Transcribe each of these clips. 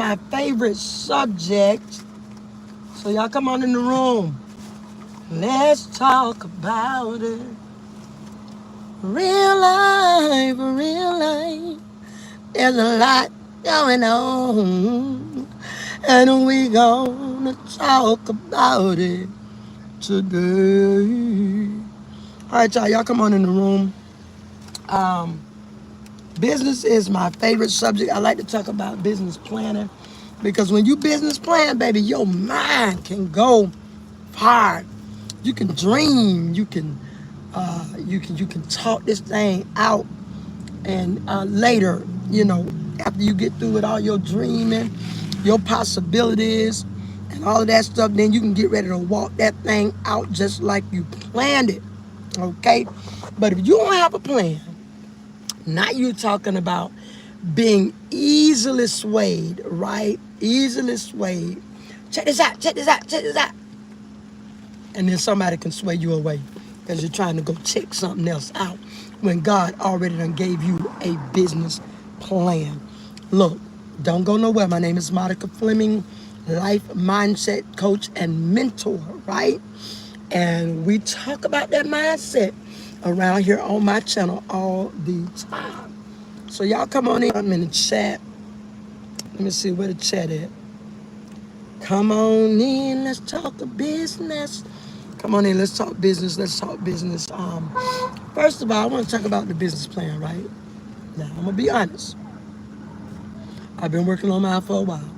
my favorite subject. So y'all come on in the room. Let's talk about it. Real life, real life. There's a lot going on. And we gonna talk about it today. All right, y'all come on in the room. Um, Business is my favorite subject. I like to talk about business planning because when you business plan, baby, your mind can go far. You can dream. You can talk this thing out, and later, after you get through with all your dreaming, your possibilities, and all of that stuff, then you can get ready to walk that thing out just like you planned it. Okay, but if you don't have a plan, not you talking about being easily swayed, right? Easily swayed. Check this out, check this out, check this out. And then somebody can sway you away because you're trying to go check something else out when God already done gave you a business plan. Look, don't go nowhere. My name is Monica Fleming, life mindset coach and mentor, right? And we talk about that mindset around here on my channel all the time. So y'all come on in. I'm in the chat. Let me see where the chat at. Come on in. Let's talk business. Come on in. Let's talk business. Let's talk business. First of all, I want to talk about the business plan, right? Now, I'm going to be honest. I've been working on mine for a while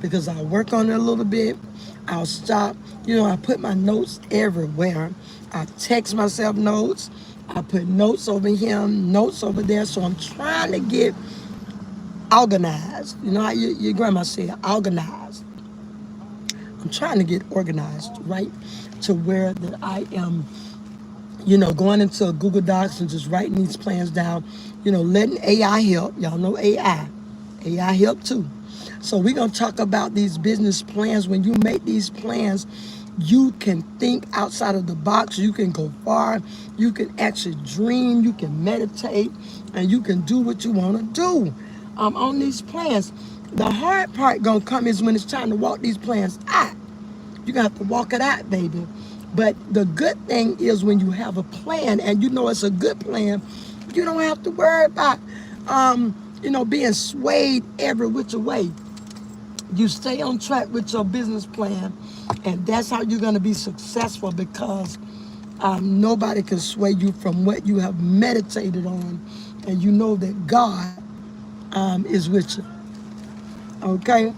because I work on it a little bit. I'll stop. I put my notes everywhere. I text myself notes. I put notes over here, notes over there. So I'm trying to get organized. You know how your grandma said, organized. I'm trying to get organized, right? To where that I am, going into Google Docs and just writing these plans down, letting AI help. Y'all know AI. AI help too. So we're going to talk about these business plans. When you make these plans, you can think outside of the box. You can go far. You can actually dream. You can meditate. And you can do what you want to do on these plans. The hard part going to come is when it's time to walk these plans out. You're going to have to walk it out, baby. But the good thing is when you have a plan and you know it's a good plan, you don't have to worry about, being swayed every which way. You stay on track with your business plan, and that's how you're going to be successful because nobody can sway you from what you have meditated on, and you know that God is with you. Okay?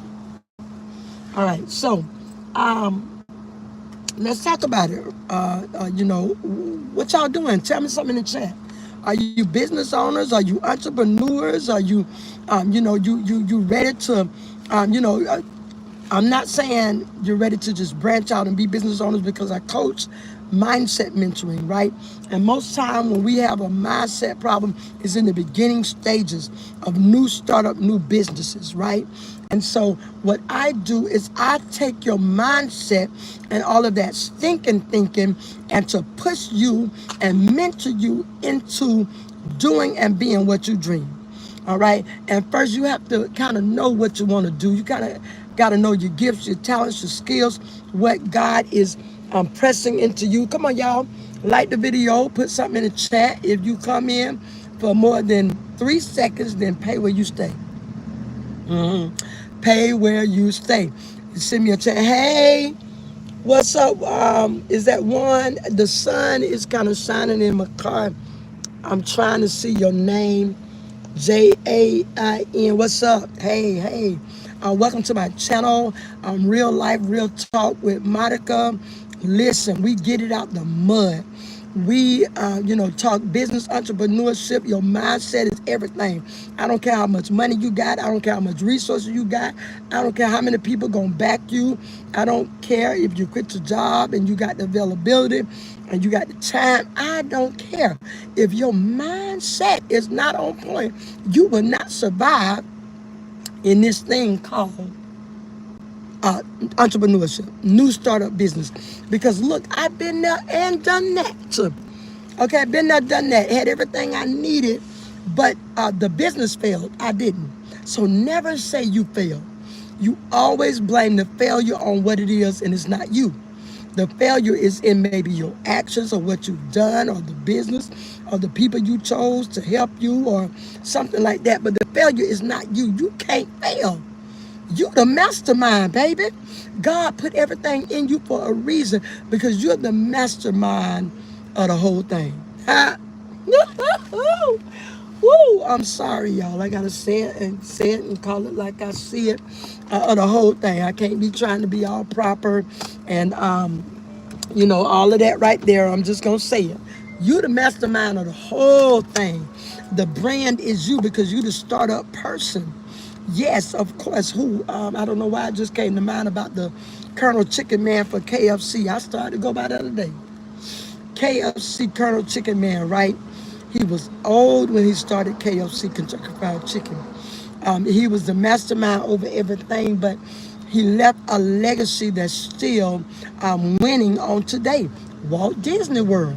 All right. So, let's talk about it. What y'all doing? Tell me something in the chat. Are you business owners? Are you entrepreneurs? Are you, you ready to, I'm not saying you're ready to just branch out and be business owners because I coach mindset mentoring, right? And most time when we have a mindset problem is in the beginning stages of new startup, new businesses, right? And so what I do is I take your mindset and all of that thinking and to push you and mentor you into doing and being what you dream. All right. And first you have to kind of know what you want to do. You kind of got to know your gifts, your talents, your skills, what God is pressing into you. Come on, y'all. Like the video, put something in the chat. If you come in for more than 3 seconds, then pay where you stay. Pay where you stay. Send me a chat. Hey, what's up? Is that one? The sun is kind of shining in my car. I'm trying to see your name. Jain. What's up? Hey. Welcome to my channel. Real life, real talk with Monica. Listen, we get it out the mud. We, talk business, entrepreneurship. Your mindset is everything. I don't care how much money you got. I don't care how much resources you got. I don't care how many people gonna back you. I don't care if you quit your job and you got the availability and you got the time. I don't care. If your mindset is not on point, you will not survive in this thing called entrepreneurship, new startup business. Because look, I've been there and done that. Okay, I've been there, done that, had everything I needed, but the business failed. I didn't. So never say you failed. You always blame the failure on what it is, and it's not you. The failure is in maybe your actions or what you've done or the business or the people you chose to help you or something like that. But the failure is not you. You can't fail. You the mastermind, baby. God put everything in you for a reason because you're the mastermind of the whole thing. Ha! Woo! I'm sorry, y'all. I gotta say it and call it like I see it. The whole thing. I can't be trying to be all proper and all of that right there. I'm just gonna say it. You the mastermind of the whole thing. The brand is you because you the startup person. Yes, of course. Who? I don't know why it just came to mind about the Colonel Chicken Man for KFC. I started to go by the other day. KFC Colonel Chicken Man, right? He was old when he started KFC, Kentucky Fried Chicken. He was the mastermind over everything, but he left a legacy that's still winning on today. Walt Disney World.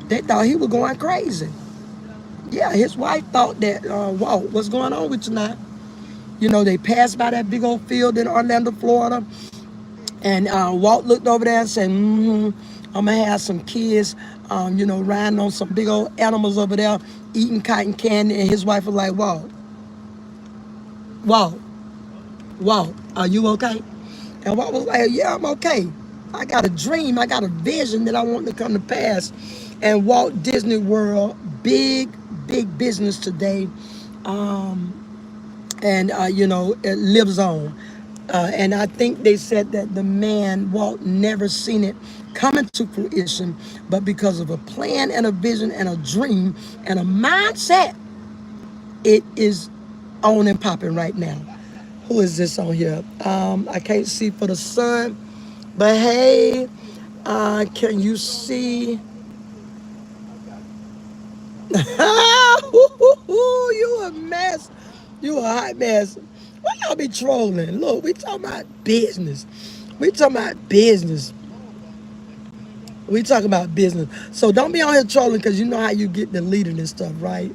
They thought he was going crazy. Yeah, his wife thought that, Walt, what's going on with you now? They passed by that big old field in Orlando, Florida, and Walt looked over there and said, I'm going to have some kids, riding on some big old animals over there, eating cotton candy. And his wife was like, Walt, are you okay? And Walt was like, yeah, I'm okay. I got a dream. I got a vision that I want to come to pass. And Walt Disney World, big business today. It lives on. And I think they said that the man, Walt, never seen it coming to fruition, but because of a plan and a vision and a dream and a mindset, it is on and popping right now. Who is this on here? I can't see for the sun, but hey, can you see? You a mess. You a hot mess. Why y'all be trolling? Look, we talking about business. We talking about business. We talking about business. So don't be on here trolling because you know how you get deleted and stuff, right?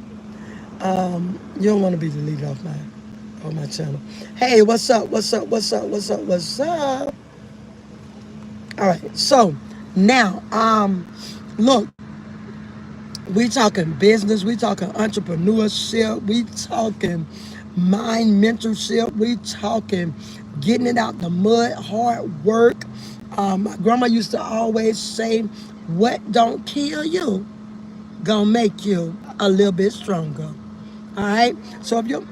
You don't want to be deleted off my channel. Hey, what's up? What's up? What's up? What's up? What's up? All right. So now, look, we talking business. We talking entrepreneurship. We talking mind mentorship. We talking getting it out the mud, hard work. My grandma used to always say, what don't kill you gonna make you a little bit stronger. All right. So if you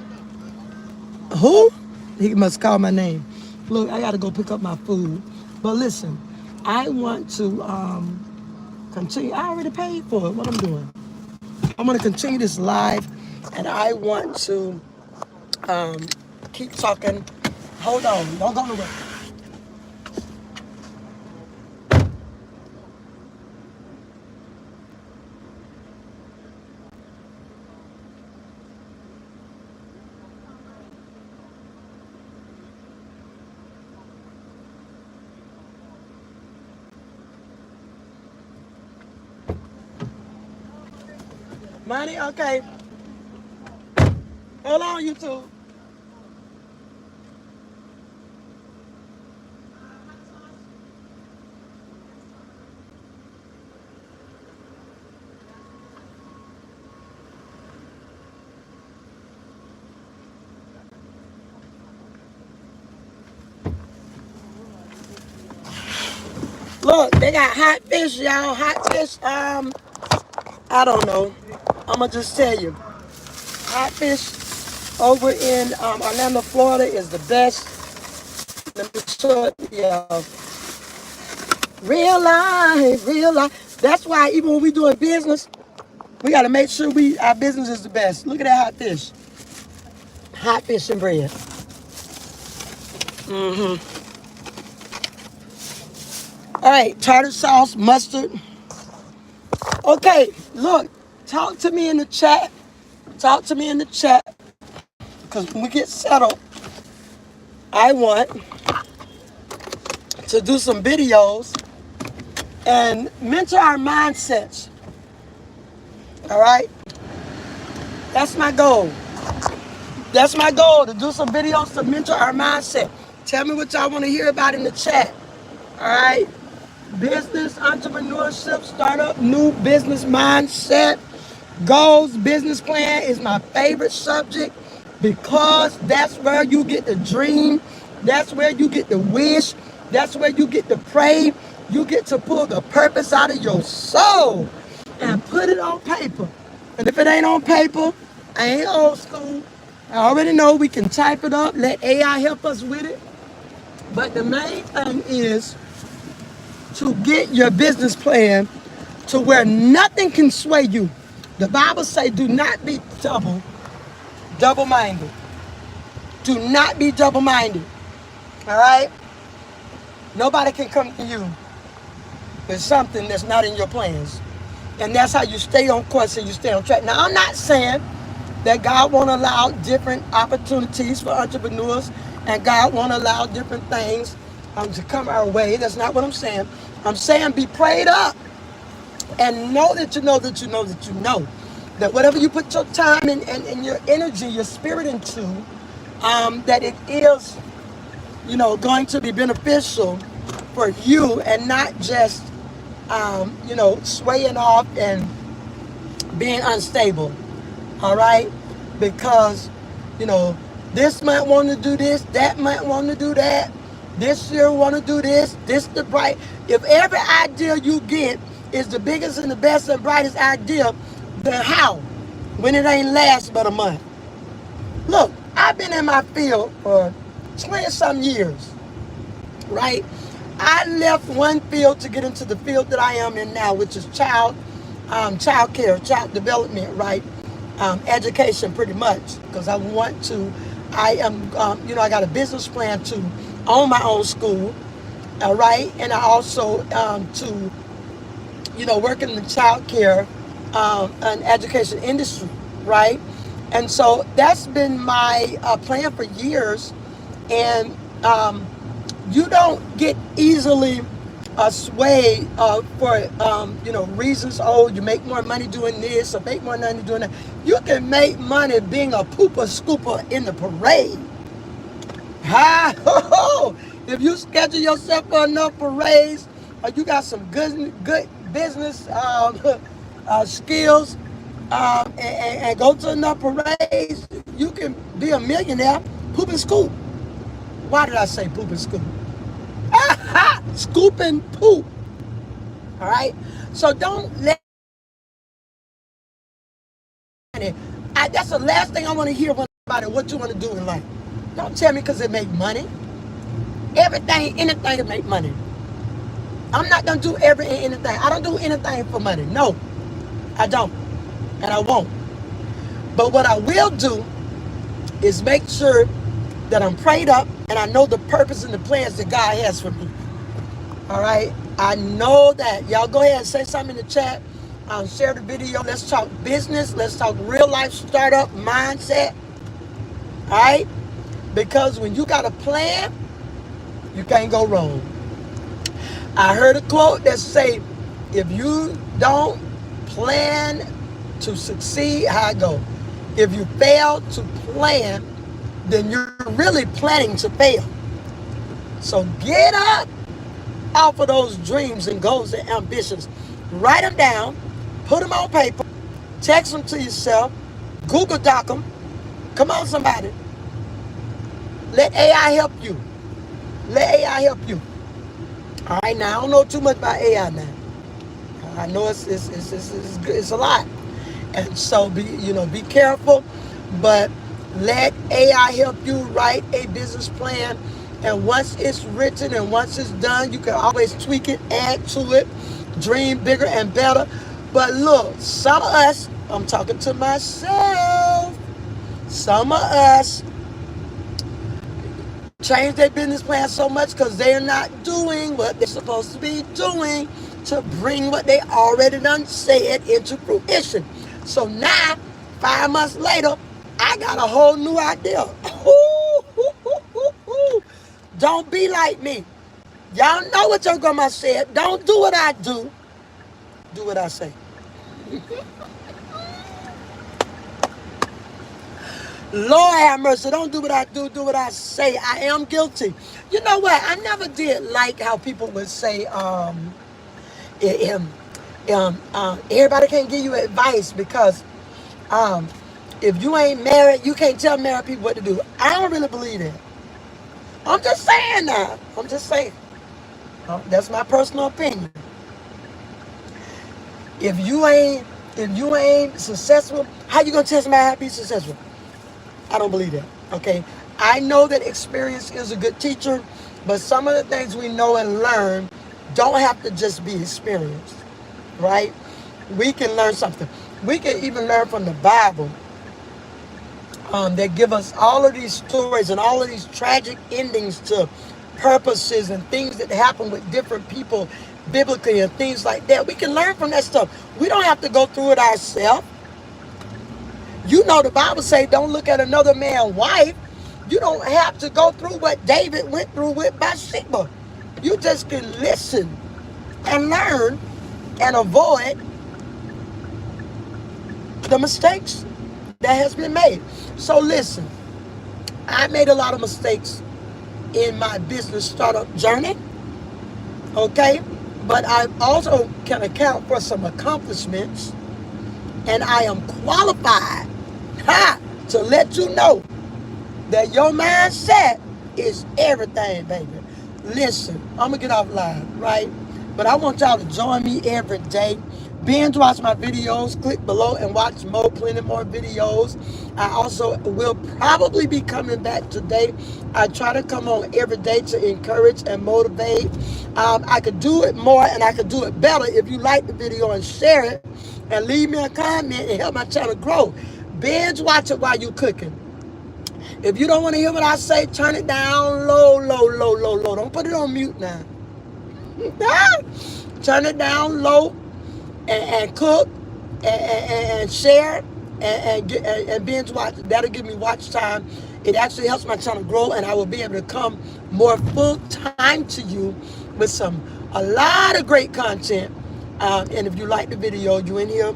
who? He must call my name. Look, I gotta go pick up my food. But listen, I want to continue. I already paid for it. What I'm doing? I'm gonna continue this live, and I want to keep talking. Hold on, don't go nowhere. Money, okay. Hold on, you two. Look, they got hot fish, y'all. Hot fish, I don't know. I'ma just tell you. Hot fish over in Orlando, Florida is the best. Let me show it to y'all. Real life, real life. That's why even when we doing business, we gotta make sure our business is the best. Look at that hot fish. Hot fish and bread. All right, tartar sauce, mustard. Okay, look, talk to me in the chat. Talk to me in the chat. Because when we get settled, I want to do some videos and mentor our mindsets. All right? That's my goal. That's my goal, to do some videos to mentor our mindset. Tell me what y'all want to hear about in the chat. All right. Business, entrepreneurship, startup, new business mindset, goals, business plan is my favorite subject because that's where you get to dream. That's where you get to wish. That's where you get to pray. You get to pull the purpose out of your soul and put it on paper. And if it ain't on paper, I ain't old school. I already know we can type it up, let AI help us with it. But the main thing is to get your business plan to where nothing can sway you. The Bible say, do not be double-minded. Do not be double-minded. All right? Nobody can come to you with something that's not in your plans. And that's how you stay on course and you stay on track. Now, I'm not saying that God won't allow different opportunities for entrepreneurs and God won't allow different things to come our way. That's not what I'm saying. I'm saying be prayed up and know that you know that you know that you know that whatever you put your time and your energy, your spirit into, that it is, going to be beneficial for you and not just, swaying off and being unstable. All right? Because, this might want to do this, that might want to do that, this year want to do this the bright. If every idea you get is the biggest and the best and brightest idea, then how? When it ain't last but a month. Look, I've been in my field for 20-some years, right? I left one field to get into the field that I am in now, which is child care, child development, right? Education, pretty much, because I got a business plan to own my own school, right? And I also to work in the child care and education industry, right? And so that's been my plan for years. And you don't get easily swayed for reasons. Oh, you make more money doing this or make more money doing that. You can make money being a pooper scooper in the parade. If you schedule yourself for enough parades, or you got some good business skills, and go to enough parades, you can be a millionaire. Poop and scoop. Why did I say poop and scoop? Scoop and poop. All right. So don't let it. That's the last thing I want to hear about what you want to do in life. Don't tell me because it make money. Anything to make money. I'm not gonna do anything. I don't do anything for money. No, I don't, and I won't. But what I will do is make sure that I'm prayed up and I know the purpose and the plans that God has for me. All right, I know that. Y'all go ahead and say something in the chat. Share the video. Let's talk business. Let's talk real life startup mindset. All right, because when you got a plan, you can't go wrong. I heard a quote that say, if you don't plan to succeed, how it go? If you fail to plan, then you're really planning to fail. So get up off of those dreams and goals and ambitions. Write them down, put them on paper, text them to yourself, Google Doc them. Come on, somebody. Let AI help you. Let AI help you. All right, now I don't know too much about AI now. I know it's a lot, and so be careful. But let AI help you write a business plan, and once it's written and once it's done, you can always tweak it, add to it, dream bigger and better. But look, some of us, I'm talking to myself, some of us change their business plan so much because they're not doing what they're supposed to be doing to bring what they already done said into fruition. So now, 5 months later, I got a whole new idea. Don't be like me. Y'all know what your grandma said. Don't do what I do. Do what I say. Lord have mercy. Don't do what I do. Do what I say. I am guilty. You know what? I never did like how people would say, eh, um, everybody can't give you advice because um, if you ain't married, you can't tell married people what to do. I don't really believe that. I'm just saying that. I'm just saying. That's my personal opinion. If you ain't, if you ain't successful, how you gonna tell somebody how to be successful? I don't believe that. Okay. I know that experience is a good teacher, but some of the things we know and learn don't have to just be experienced, right? We can learn something. We can even learn from the Bible that give us all of these stories and all of these tragic endings to purposes and things that happen with different people biblically and things like that. We can learn from that stuff. We don't have to go through it ourselves. You know the Bible say don't look at another man's wife. You don't have to go through what David went through with Bathsheba. You just can listen and learn and avoid the mistakes that has been made. So listen, I made a lot of mistakes in my business startup journey, okay? But I also can account for some accomplishments, and I am qualified to let you know that your mindset is everything, baby. Listen, I'm gonna get off live, right? But I want y'all to join me every day. Binge watch my videos, click below and watch more, plenty more videos. I also will probably be coming back today. I try to come on every day to encourage and motivate. I could do it more and I could do it better if you like the video and share it and leave me a comment and help my channel grow. Binge watch it while you cooking. If you don't want to hear what I say, turn it down low, low, low, low, low. Don't put it on mute now. Turn it down low and cook and share and binge watch. That'll give me watch time. It actually helps my channel grow, and I will be able to come more full time to you with a lot of great content. And if you like the video, you in here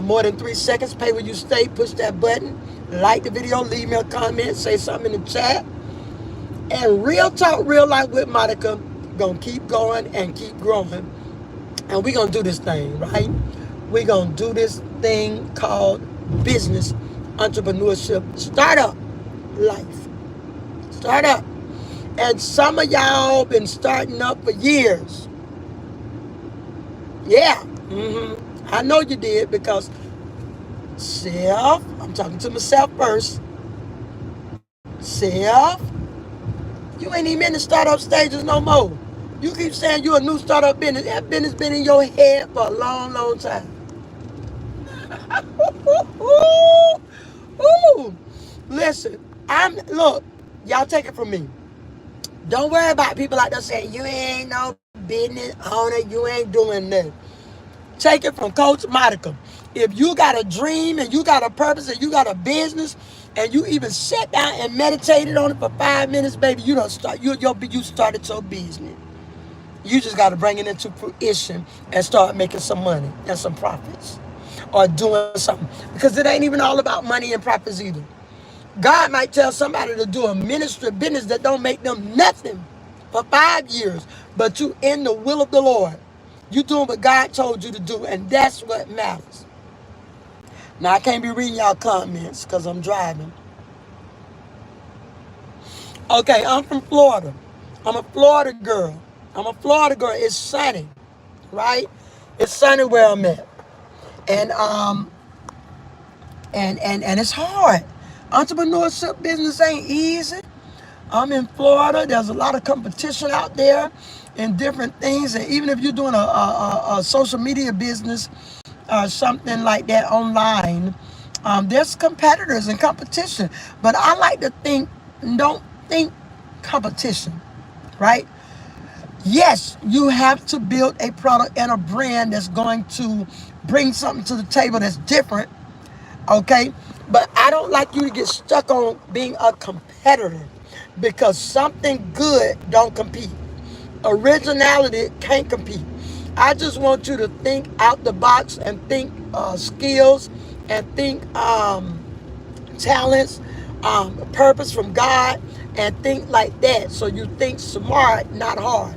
more than 3 seconds, pay where you stay, push that button, like the video, leave me a comment, say something in the chat. And Real Talk, Real Life with Monica gonna keep going and keep growing. And we're gonna do this thing, right? We're gonna do this thing called business, entrepreneurship, startup life. Startup. And some of y'all been starting up for years. Yeah. I know you did because I'm talking to myself first. You ain't even in the startup stages no more. You keep saying you're a new startup business. That business been in your head for a long, long time. Ooh. Listen, look, y'all take it from me. Don't worry about people like that saying you ain't no business owner, you ain't doing nothing. Take it from Coach Monica. If you got a dream and you got a purpose and you got a business and you even sat down and meditated on it for 5 minutes, baby, you started your business. You just got to bring it into fruition and start making some money and some profits or doing something. Because it ain't even all about money and profits either. God might tell somebody to do a ministry business that don't make them nothing for 5 years, but you in the will of the Lord. You doing what God told you to do, and that's what matters. Now, I can't be reading y'all comments because I'm driving. Okay, I'm from Florida. I'm a Florida girl. It's sunny, right? It's sunny where I'm at. And and it's hard. Entrepreneurship business ain't easy. I'm in Florida. There's a lot of competition out there in different things. And even if you're doing a social media business, something like that online, there's competitors and competition. But I like to don't think competition, right? Yes, you have to build a product and a brand that's going to bring something to the table that's different, okay? But I don't like you to get stuck on being a competitor because something good don't compete. Originality can't compete. I just want you to think out the box and think skills and think talents purpose from God, and think like that. So you think smart, not hard.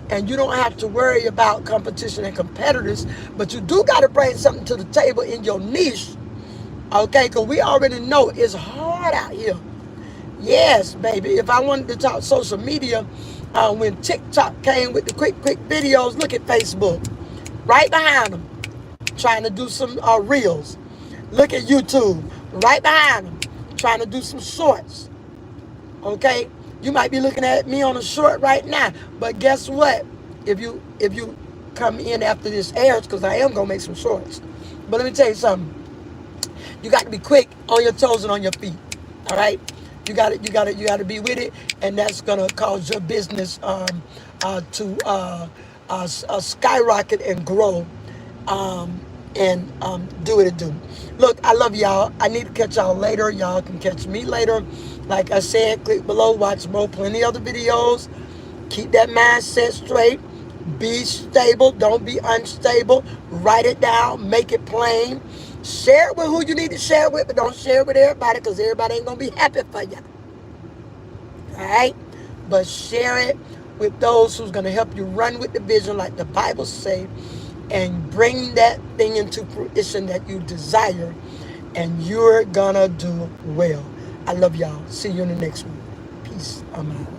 And you don't have to worry about competition and competitors, but you do got to bring something to the table in your niche, okay? Because we already know it's hard out here. Yes, baby. If I wanted to talk social media, when TikTok came with the quick videos, look at Facebook, right behind them, trying to do some reels. Look at YouTube, right behind them, trying to do some shorts. Okay, you might be looking at me on a short right now, but guess what? If you come in after this airs, because I am gonna make some shorts. But let me tell you something. You got to be quick on your toes and on your feet. All right. You got to be with it, and that's gonna cause your business to skyrocket and grow, and do what it do. Look, I love y'all. I need to catch y'all later. Y'all can catch me later. Like I said, click below, watch more, plenty other videos. Keep that mindset straight. Be stable. Don't be unstable. Write it down. Make it plain. Share it with who you need to share it with, but don't share it with everybody, because everybody ain't going to be happy for you. All right? But share it with those who's going to help you run with the vision like the Bible say, and bring that thing into fruition that you desire, and you're going to do well. I love y'all. See you in the next one. Peace. I'm out.